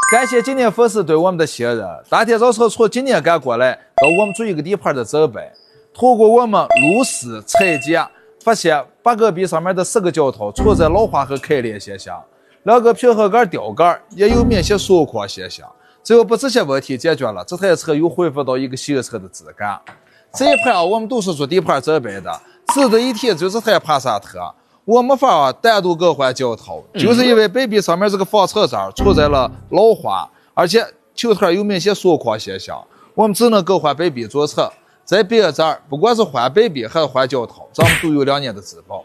感谢今年粉丝对我们的信任。大田造车从今年赶过来，到我们做一个底盘的准备。通过我们路试拆检，发现把戈壁上面的10个胶头存在老化和开裂现象，2个平衡杆吊杆也有明显缩框现象。只有把这些问题解决了，这台车又恢复到一个新车的质感。这一盘我们都是做底盘准备的。值得一提就是这台帕萨特，我没法单独更换胶头，就是因为背壁上面这个防尘渣存在了老化，而且球台有明显缩框现象，我们只能更换背壁左侧。在别这儿，不管是换背壁还是换胶头，咱们都有2年的质保。